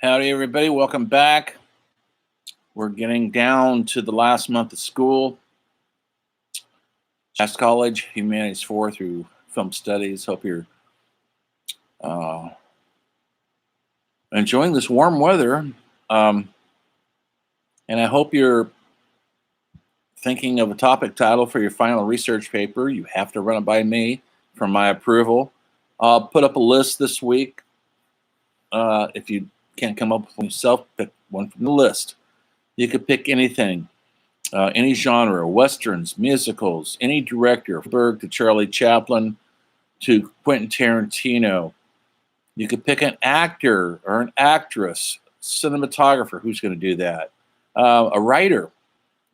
Howdy, everybody. Welcome back. We're getting down to the last month of school. Last college, Humanities 4 through Film Studies. Hope you're enjoying this warm weather. And I hope you're thinking of a topic title for your final research paper. You have to run it by me for my approval. I'll put up a list this week. If you can't come up with one yourself, pick one from the list. You could pick anything, any genre, westerns, musicals, any director, Berg to Charlie Chaplin to Quentin Tarantino. You could pick an actor or an actress, cinematographer. Who's going to do that? A writer.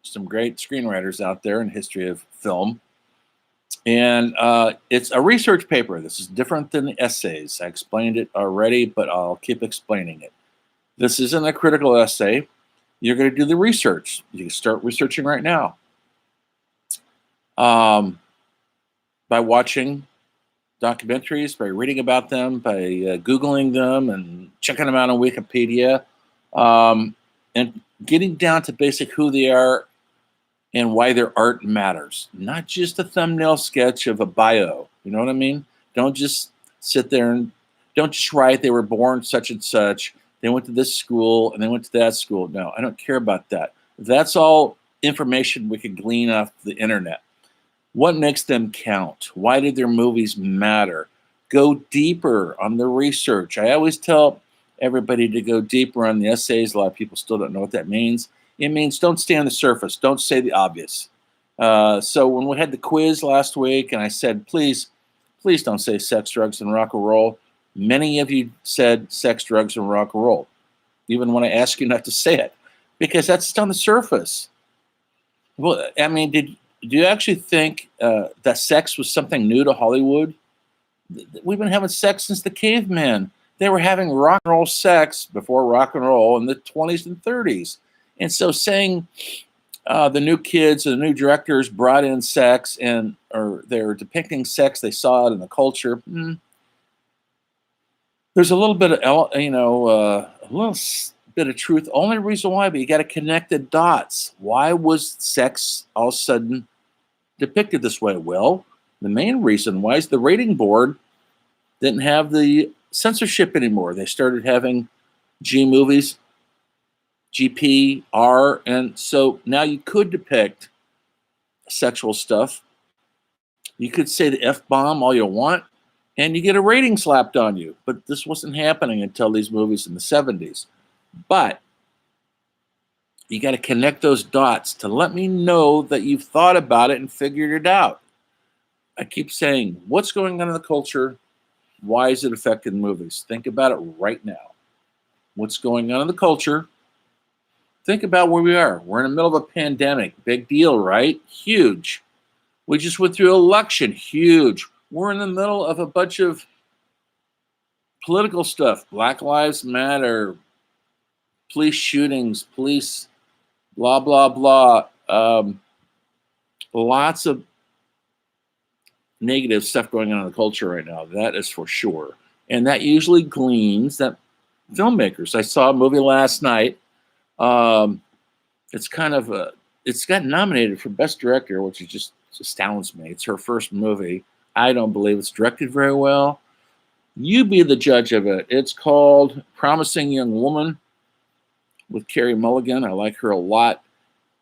Some great screenwriters out there in the history of film. And it's a research paper. This is different than the essays. I explained it already, but I'll keep explaining it. This isn't a critical essay. You're going to do the research. You can start researching right now by watching documentaries, by reading about them, by Googling them and checking them out on Wikipedia, and getting down to basic who they are and why their art matters. Not just a thumbnail sketch of a bio. You know what I mean? Don't just sit there and don't just write they were born such and such. They went to this school and they went to that school. No, I don't care about that. That's all information we can glean off the internet. What makes them count? Why did their movies matter? Go deeper on the research. I always tell everybody to go deeper on the essays. A lot of people still don't know what that means. It means don't stay on the surface. Don't say the obvious. So when we had the quiz last week and I said, please don't say sex, drugs, and rock and roll, many of you said sex, drugs, and rock and roll, even when I ask you not to say it, because that's just on the surface. Well, I mean, do you actually think that sex was something new to Hollywood? We've been having sex since the caveman. They were having rock and roll sex before rock and roll in the 20s and 30s. And so saying the new kids or the new directors brought in sex or they're depicting sex, they saw it in the culture. There's a little bit of, a little bit of truth. Only reason why, but you got to connect the dots. Why was sex all of a sudden depicted this way? Well, the main reason why is the rating board didn't have the censorship anymore. They started having G movies, GP, R, and so now you could depict sexual stuff. You could say the F-bomb all you want, and you get a rating slapped on you. But this wasn't happening until these movies in the 70s. But you got to connect those dots to let me know that you've thought about it and figured it out. I keep saying, what's going on in the culture? Why is it affecting movies? Think about it right now. What's going on in the culture? Think about where we are. We're in the middle of a pandemic. Big deal, right? Huge. We just went through an election. Huge. We're in the middle of a bunch of political stuff. Black Lives Matter, police shootings, police blah, blah, blah. Lots of negative stuff going on in the culture right now. That is for sure. And that usually gleans that filmmakers. I saw a movie last night. It's got nominated for Best Director, which just astounds me. It's her first movie. I don't believe it's directed very well. You be the judge of it. It's called Promising Young Woman with Carey Mulligan. I like her a lot.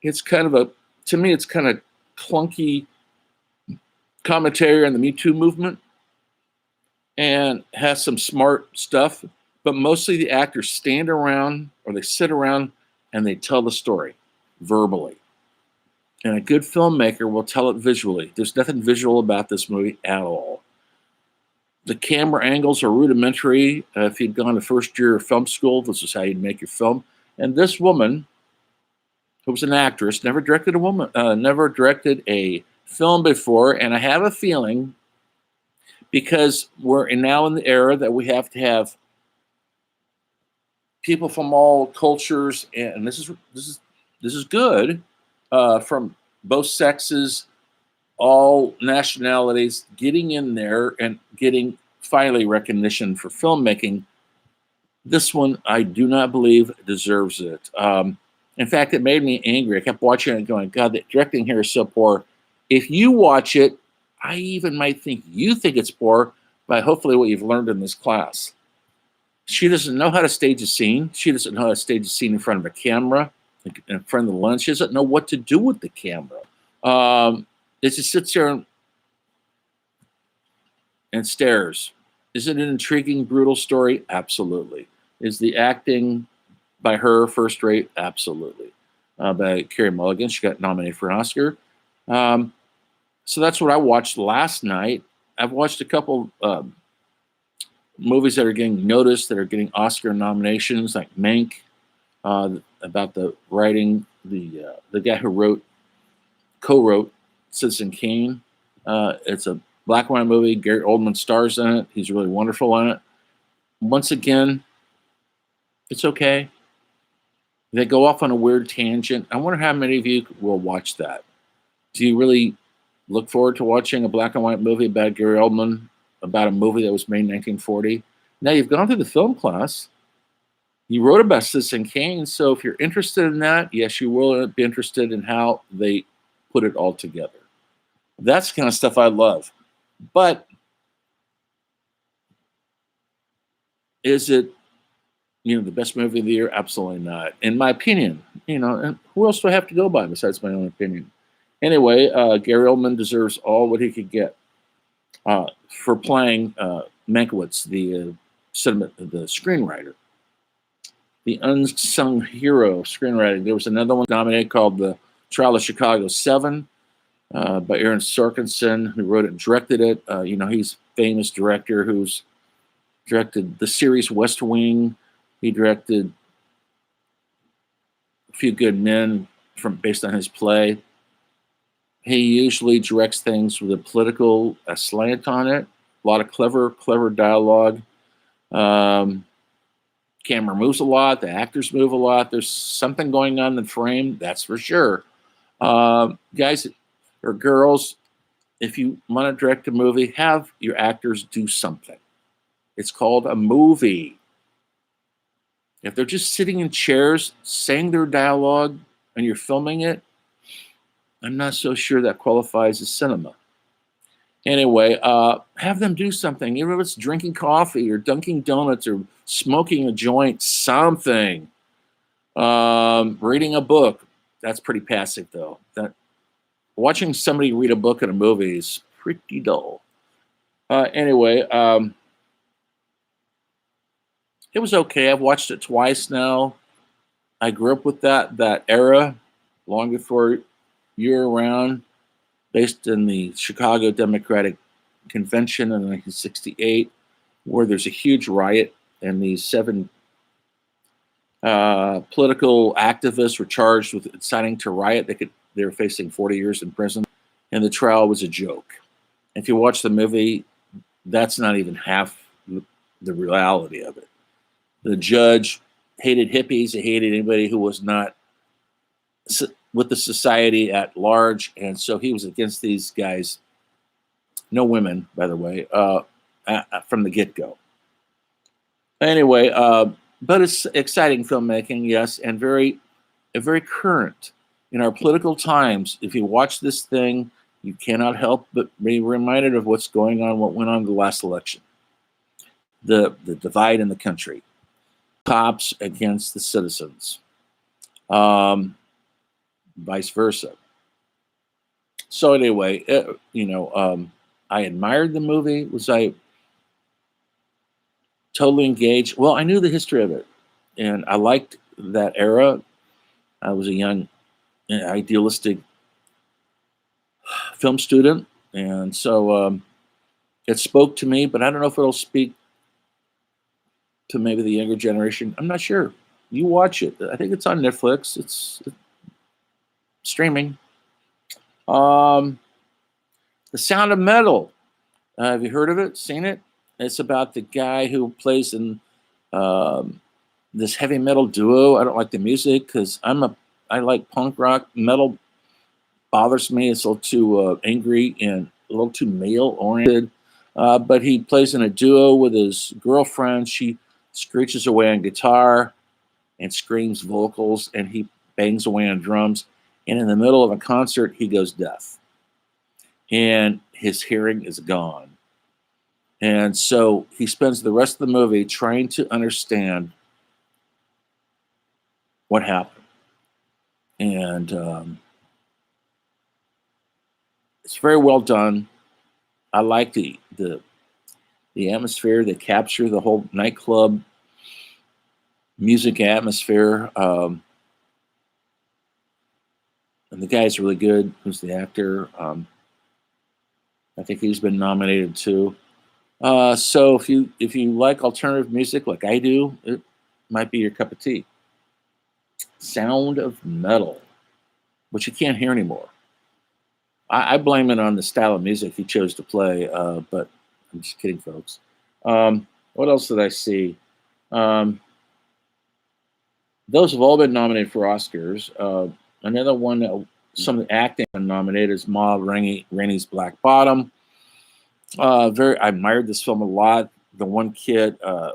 It's kind of to me, it's kind of clunky commentary on the Me Too movement and has some smart stuff, but mostly the actors stand around or they sit around and they tell the story verbally. And a good filmmaker will tell it visually. There's nothing visual about this movie at all. The camera angles are rudimentary. If you'd gone to first year of film school, this is how you'd make your film. And this woman, who was an actress, never directed a film before. And I have a feeling, because we're now in the era that we have to have people from all cultures, and this is good, from both sexes, all nationalities, getting in there and getting finally recognition for filmmaking This one, I do not believe deserves it. In fact, it made me angry. I kept watching it going, God, the directing here is so poor. If you watch it, I even might think you think it's poor by hopefully what you've learned in this class. She doesn't know how to stage a scene. She doesn't know how to stage a scene in front of a camera, in front of the lens. She doesn't know what to do with the camera. It just sits there and stares. Is it an intriguing, brutal story? Absolutely. Is the acting by her first rate? Absolutely. By Carey Mulligan, she got nominated for an Oscar. So that's what I watched last night. I've watched a couple movies that are getting noticed, that are getting Oscar nominations, like Mank, about the writing, the guy who co-wrote Citizen Kane. It's a black and white movie. Gary Oldman stars in it. He's really wonderful in it. Once again, it's okay. They go off on a weird tangent. I wonder how many of you will watch that. Do you really look forward to watching a black and white movie about Gary Oldman, about a movie that was made in 1940? Now, you've gone through the film class. You wrote about Citizen Kane, so if you're interested in that, yes, you will be interested in how they put it all together. That's the kind of stuff I love. But is it, the best movie of the year? Absolutely not. In my opinion, and who else do I have to go by besides my own opinion? Anyway, Gary Oldman deserves all what he could get for playing Mankiewicz, the screenwriter, the unsung hero of screenwriting. There was another one nominated called The Trial of Chicago 7 by Aaron Sorkinson, who wrote it and directed it. He's a famous director who's directed the series West Wing. He directed A Few Good Men based on his play. He usually directs things with a political slant on it. A lot of clever dialogue. Camera moves a lot. The actors move a lot. There's something going on in the frame, that's for sure. Guys or girls, if you want to direct a movie, have your actors do something. It's called a movie. If they're just sitting in chairs saying their dialogue and you're filming it, I'm not so sure that qualifies as cinema. Anyway, have them do something. Even if it's drinking coffee or dunking donuts or smoking a joint, something. Reading a book. That's pretty passive, though. Watching somebody read a book in a movie is pretty dull. Anyway, it was okay. I've watched it twice now. I grew up with that era, long before you were around, based in the Chicago Democratic Convention in 1968, where there's a huge riot, and these 7 political activists were charged with inciting to riot. They were facing 40 years in prison, and the trial was a joke. If you watch the movie, that's not even half the reality of it. The judge hated hippies. He hated anybody who was not with the society at large, and so he was against these guys. No women, by the way, from the get-go. Anyway, but it's exciting filmmaking, yes, and very current in our political times. If you watch this thing, you cannot help but be reminded of what's going on, what went on in the last election, the divide in the country, cops against the citizens, vice versa. So anyway, I admired the movie. Was I totally engaged? Well, I knew the history of it, and I liked that era. I was a young, idealistic film student, and so it spoke to me, but I don't know if it'll speak to maybe the younger generation. I'm not sure. You watch it. I think it's on Netflix. It's streaming. The Sound of Metal. Have you heard of it? Seen it? It's about the guy who plays in this heavy metal duo. I don't like the music because I like punk rock. Metal bothers me. It's a little too angry and a little too male oriented. But he plays in a duo with his girlfriend. She screeches away on guitar and screams vocals, and he bangs away on drums. And in the middle of a concert, he goes deaf, and his hearing is gone. And so he spends the rest of the movie trying to understand what happened. And it's very well done. I like the atmosphere. They capture the whole nightclub music atmosphere. And the guy's really good. Who's the actor? I think he's been nominated too. So if you like alternative music like I do, it might be your cup of tea. Sound of Metal, which you can't hear anymore. I blame it on the style of music he chose to play, but I'm just kidding, folks. What else did I see? Those have all been nominated for Oscars. Another one that some of the acting nominated is Ma Rainey's Black Bottom. I admired this film a lot. The one kid, I'm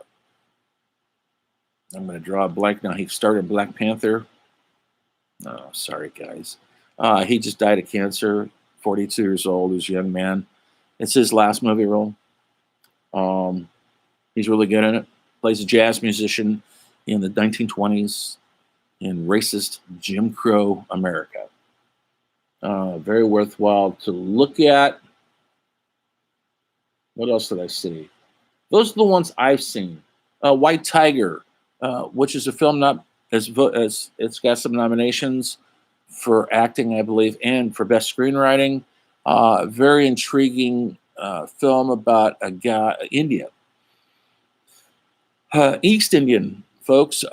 going to draw a blank now. He started Black Panther. Oh, sorry, guys. He just died of cancer, 42 years old. He's a young man. It's his last movie role. He's really good in it. Plays a jazz musician in the 1920s in racist Jim Crow America. Very worthwhile to look at. What else did I see? Those are the ones I've seen. White Tiger, which is a film not as it's got some nominations for acting, I believe, and for best screenwriting. Very intriguing film about a guy, India, East Indian folks,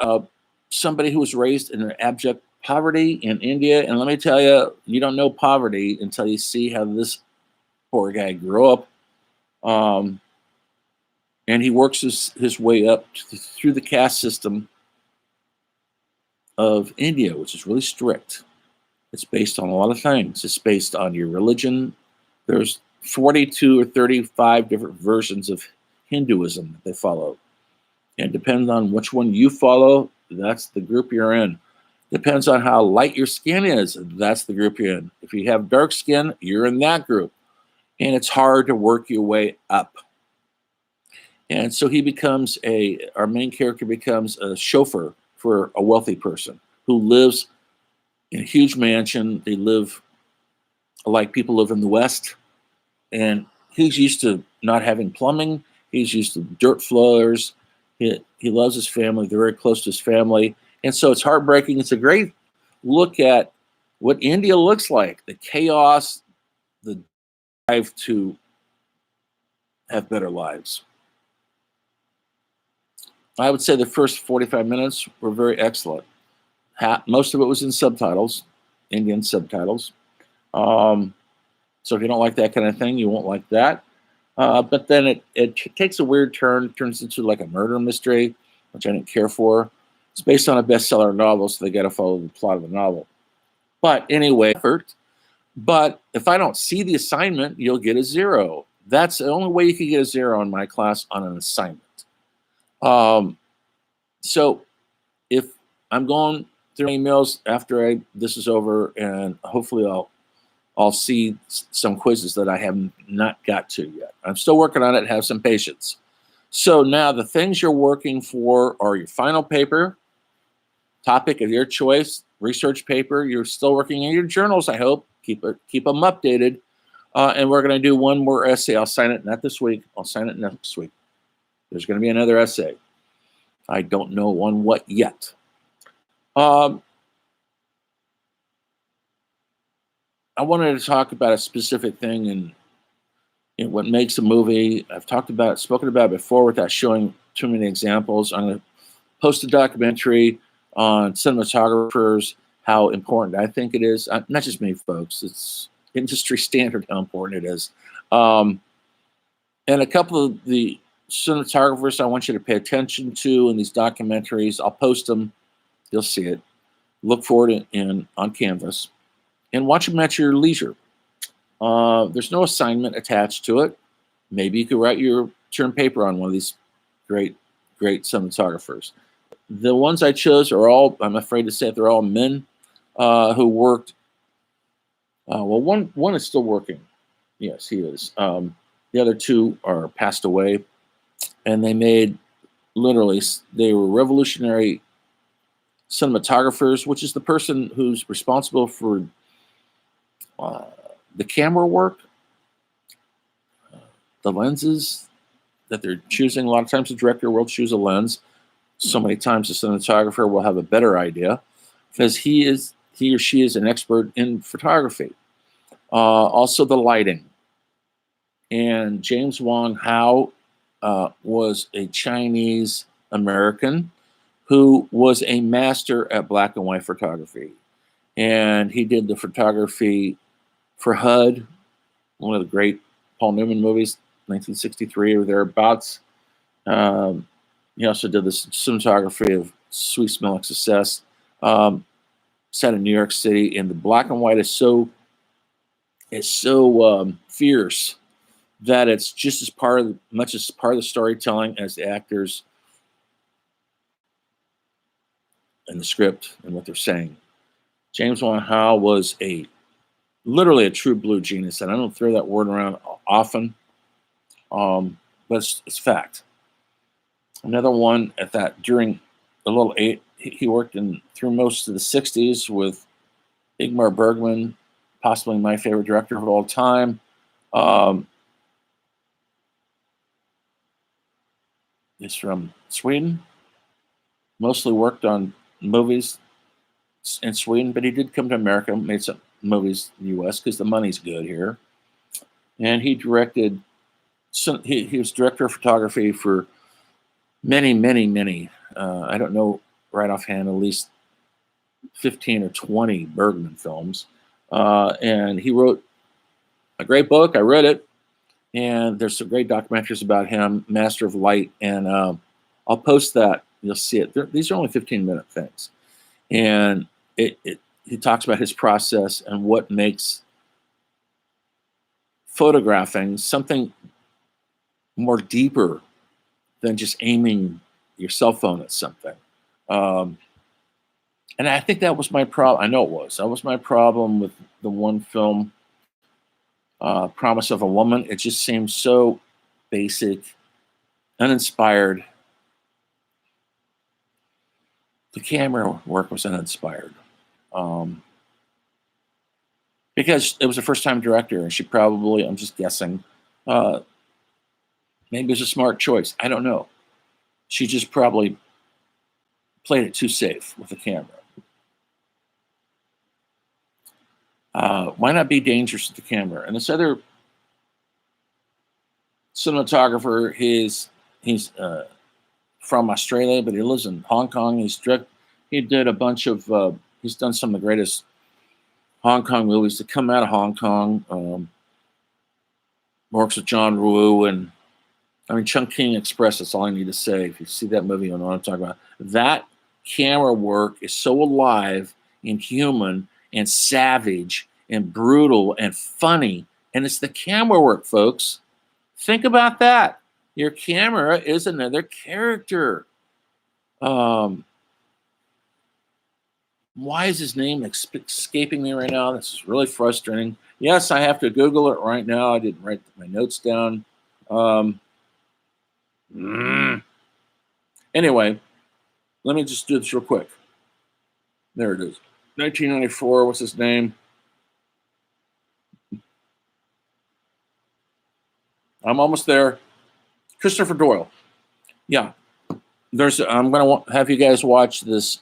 somebody who was raised in abject poverty in India. And let me tell you, you don't know poverty until you see how this poor guy grew up. And he works his way up through the caste system of India, which is really strict. It's based on a lot of things. It's based on your religion. There's 42 or 35 different versions of Hinduism that they follow. And depending on which one you follow, that's the group you're in. Depends on how light your skin is, that's the group you're in. If you have dark skin, you're in that group. And it's hard to work your way up. And so our main character becomes a chauffeur for a wealthy person who lives in a huge mansion. They live like people live in the West. And he's used to not having plumbing. He's used to dirt floors. He loves his family. They're very close to his family. And so it's heartbreaking. It's a great look at what India looks like, the chaos, the drive to have better lives. I would say the first 45 minutes were very excellent. Most of it was in subtitles, Indian subtitles. So if you don't like that kind of thing, you won't like that. But then it takes a weird turn, turns into like a murder mystery, which I didn't care for. It's based on a bestseller novel, so they got to follow the plot of the novel. But anyway, but if I don't see the assignment, you'll get a 0. That's the only way you can get a 0 in my class on an assignment. So if I'm going through emails after this is over, and hopefully I'll see some quizzes that I have not got to yet. I'm still working on it. Have some patience. So now the things you're working for are your final paper, topic of your choice, research paper. You're still working in your journals, I hope. Keep them updated. And we're going to do one more essay. I'll sign it, not this week. I'll sign it next week. There's going to be another essay. I don't know on what yet. I wanted to talk about a specific thing and what makes a movie. I've spoken about it before without showing too many examples. I'm going to post a documentary on cinematographers, how important I think it is. Not just me, folks. It's industry standard how important it is. And a couple of the cinematographers I want you to pay attention to in these documentaries, I'll post them. You'll see it. Look for it on Canvas. And watch them at your leisure. There's no assignment attached to it. Maybe you could write your term paper on one of these great great cinematographers. The ones I chose are all, I'm afraid to say it, they're all men who worked. Well, one is still working. Yes, he is. The other two are passed away, and they made literally, they were revolutionary cinematographers, which is the person who's responsible for uh, the camera work, the lenses that they're choosing. A lot of times the director will choose a lens. So many times the cinematographer will have a better idea because he or she is an expert in photography. Also the lighting. And James Wong Howe was a Chinese American who was a master at black and white photography. And he did the photography for HUD, one of the great Paul Newman movies, 1963 or thereabouts. He also did the cinematography of Sweet Smelling Success, set in New York City. And the black and white is so fierce that it's just as much as part of the storytelling as the actors and the script and what they're saying. James Wong Howe was literally a true blue genius, and I don't throw that word around often, but it's fact. Another one at that during the little eight, he worked through most of the '60s with Ingmar Bergman, possibly my favorite director of all time. He's from Sweden. Mostly worked on movies in Sweden, but he did come to America, made some movies in the U.S. because the money's good here. And he directed. He was director of photography for many, many, many. I don't know right offhand, at least 15 or 20 Bergman films. And he wrote a great book. I read it. And there's some great documentaries about him, Master of Light. And I'll post that. You'll see it. These are only 15-minute things. And he talks about his process and what makes photographing something more deeper than just aiming your cell phone at something. And I think that was my problem. I know it was. That was my problem with the one film, Promise of a Woman. It just seemed so basic, uninspired. The camera work was uninspired. Because it was a first-time director, and she probably, I'm just guessing, maybe it was a smart choice. I don't know. She just probably played it too safe with the camera. Why not be dangerous with the camera? And this other cinematographer, he's from Australia, but he lives in Hong Kong. He did a bunch of, he's done some of the greatest Hong Kong movies to come out of Hong Kong. Works with John Woo and Chungking Express. That's all I need to say. If you see that movie, you know what I'm talking about. That camera work is so alive and human and savage and brutal and funny. And it's the camera work, folks. Think about that. Your camera is another character. Why is his name escaping me right now? This is really frustrating. Yes, I have to Google it right now. I didn't write my notes down. Anyway, let me just do this real quick. There it is. 1994. What's his name? I'm almost there. Christopher Doyle. Yeah. I'm going to have you guys watch this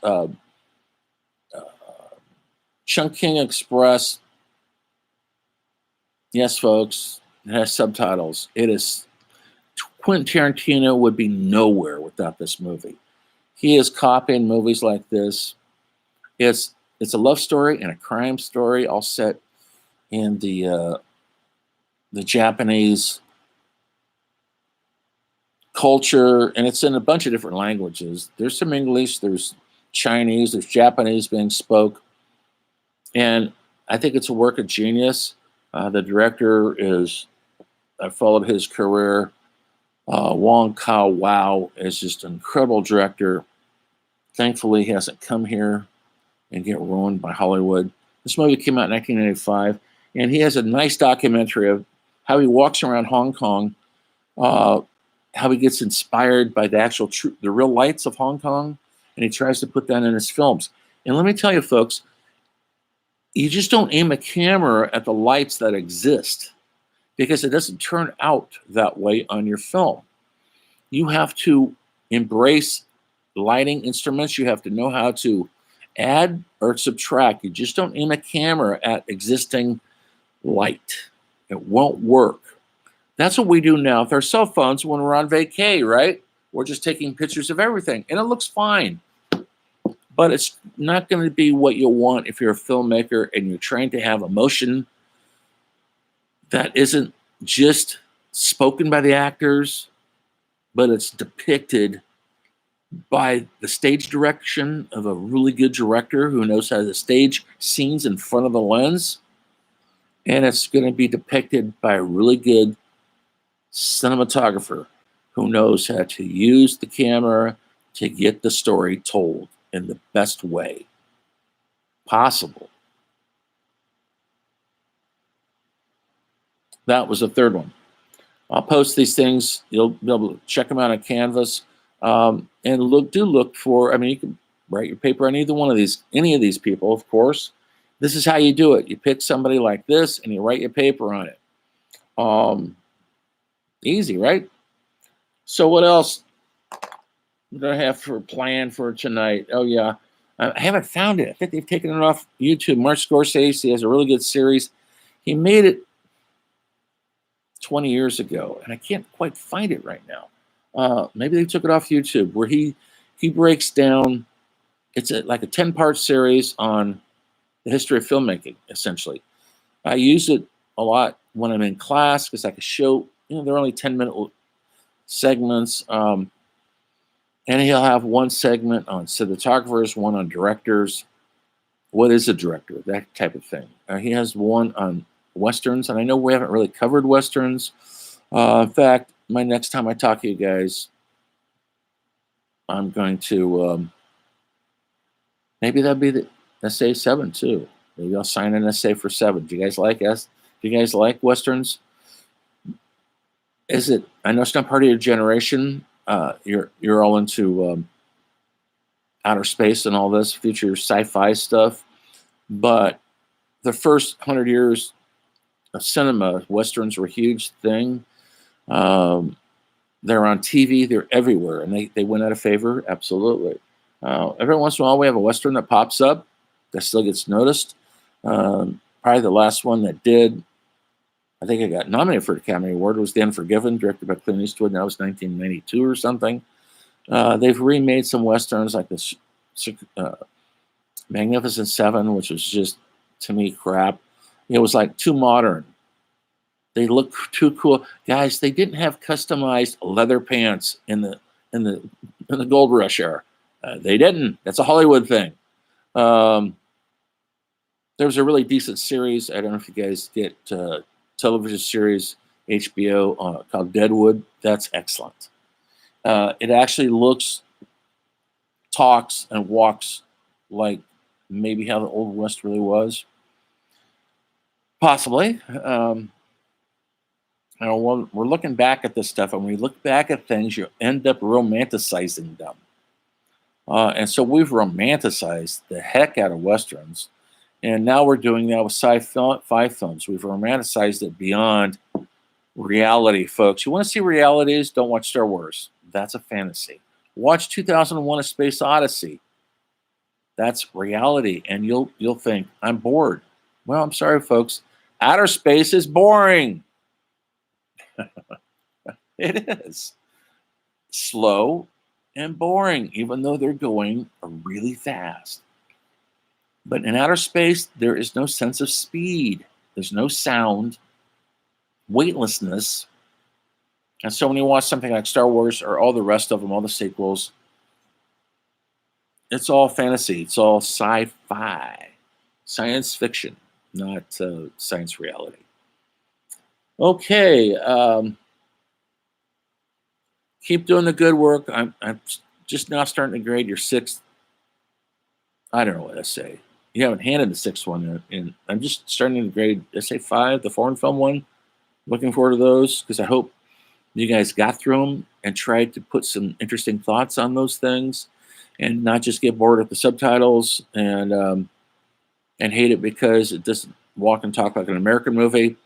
Chungking Express. Yes, folks. It has subtitles. It is. Quentin Tarantino would be nowhere without this movie. He is copying movies like this. It's a love story and a crime story, all set in the Japanese culture, and it's in a bunch of different languages. There's some English, there's Chinese, there's Japanese being spoke, and I think it's a work of genius. The director I followed his career Wong Kar-wai is just an incredible director. Thankfully, he hasn't come here and get ruined by Hollywood. This movie came out in 1985, and he has a nice documentary of how he walks around Hong Kong, uh, how he gets inspired by the actual the real lights of Hong Kong, and he tries to put that in his films. And let me tell you, folks, you just don't aim a camera at the lights that exist because it doesn't turn out that way on your film. You have to embrace lighting instruments. You have to know how to add or subtract. You just don't aim a camera at existing light. It won't work. That's what we do now with our cell phones when we're on vacay, right? We're just taking pictures of everything, and it looks fine. But it's not going to be what you want if you're a filmmaker and you're trying to have emotion that isn't just spoken by the actors, but it's depicted by the stage direction of a really good director who knows how to stage scenes in front of the lens. And it's going to be depicted by a really good cinematographer who knows how to use the camera to get the story told in the best way possible. That was the third one. I'll post these things. You'll be able to check them out on Canvas. And look for, I mean, you can write your paper on either one of these, any of these people, of course. This is how you do it. You pick somebody like this and you write your paper on it. Easy, right? So what else do I have for a plan for tonight? Oh, yeah. I haven't found it. I think they've taken it off YouTube. Martin Scorsese has a really good series. He made it 20 years ago, and I can't quite find it right now. Maybe they took it off YouTube, where he breaks down. It's like a 10-part series on the history of filmmaking, essentially. I use it a lot when I'm in class because I can show, they're only 10-minute segments. And he'll have one segment on cinematographers, one on directors. What is a director? That type of thing. He has one on Westerns, and I know we haven't really covered Westerns. In fact, my next time I talk to you guys, I'm going to, maybe that'll be the essay 7 too. Maybe I'll sign an essay for 7. Do you guys like us? Do you guys like Westerns? Is it, I know it's not part of your generation. You're all into outer space and all this future sci-fi stuff, but the first 100 years of cinema, Westerns were a huge thing. They're on TV, they're everywhere, and they went out of favor, absolutely. Every once in a while, we have a Western that pops up that still gets noticed. Probably the last one that did, I think I got nominated for the Academy Award, was The Unforgiven, directed by Clint Eastwood, and that was 1992 or something. They've remade some Westerns like this Magnificent Seven, which was just, to me, crap. It was like too modern. They look too cool. Guys, they didn't have customized leather pants in the Gold Rush era. They didn't. That's a Hollywood thing. There was a really decent series. I don't know if you guys get television series, HBO, called Deadwood. That's excellent. It actually looks, talks, and walks like maybe how the Old West really was. Possibly. We're looking back at this stuff, and when you look back at things, you end up romanticizing them. And so we've romanticized the heck out of Westerns, and now we're doing that with sci-fi films. We've romanticized it beyond reality, folks. You want to see realities? Don't watch Star Wars. That's a fantasy. Watch 2001: A Space Odyssey. That's reality, and you'll think, I'm bored. Well, I'm sorry, folks. Outer space is boring. It is slow and boring, even though they're going really fast. But in outer space, there is no sense of speed. There's no sound, weightlessness. And so when you watch something like Star Wars or all the rest of them, all the sequels, it's all fantasy. It's all sci-fi, science fiction, not science reality. Okay. Keep doing the good work. I'm just now starting to grade your sixth. I don't know what essay. You haven't handed the sixth one in. I'm just starting to grade essay 5, the foreign film one. Looking forward to those because I hope you guys got through them and tried to put some interesting thoughts on those things, and not just get bored with the subtitles and hate it because it doesn't walk and talk like an American movie.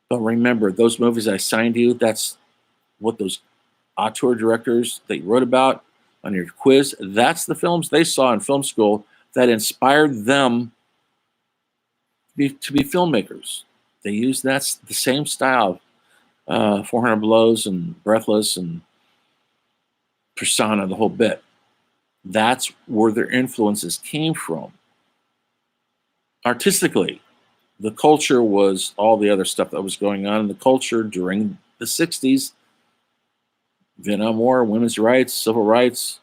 But remember, those movies I signed you, that's what those auteur directors that you wrote about on your quiz, that's the films they saw in film school that inspired them to be filmmakers. They use that's the same style, 400 Blows and Breathless and Persona, the whole bit. That's where their influences came from. Artistically, the culture was all the other stuff that was going on in the culture during the 60s. Vietnam War, women's rights, civil rights,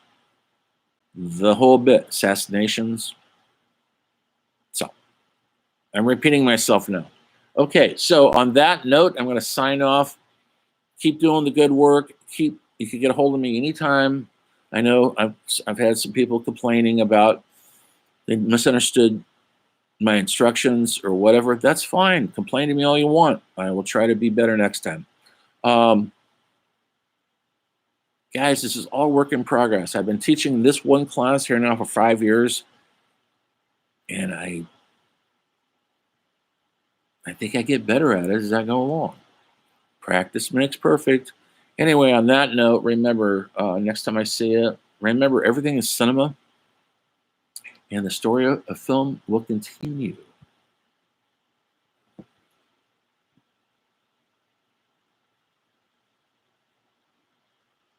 the whole bit, assassinations. So I'm repeating myself now. Okay, so on that note, I'm going to sign off. Keep doing the good work. You can get a hold of me anytime. I know I've had some people complaining about they misunderstood my instructions or whatever. That's fine. Complain to me all you want. I will try to be better next time. Guys, this is all work in progress. I've been teaching this one class here now for 5 years, and I think I get better at it as I go along. Practice makes perfect. Anyway, on that note, remember, next time I see you, remember everything is cinema, and the story of film will continue.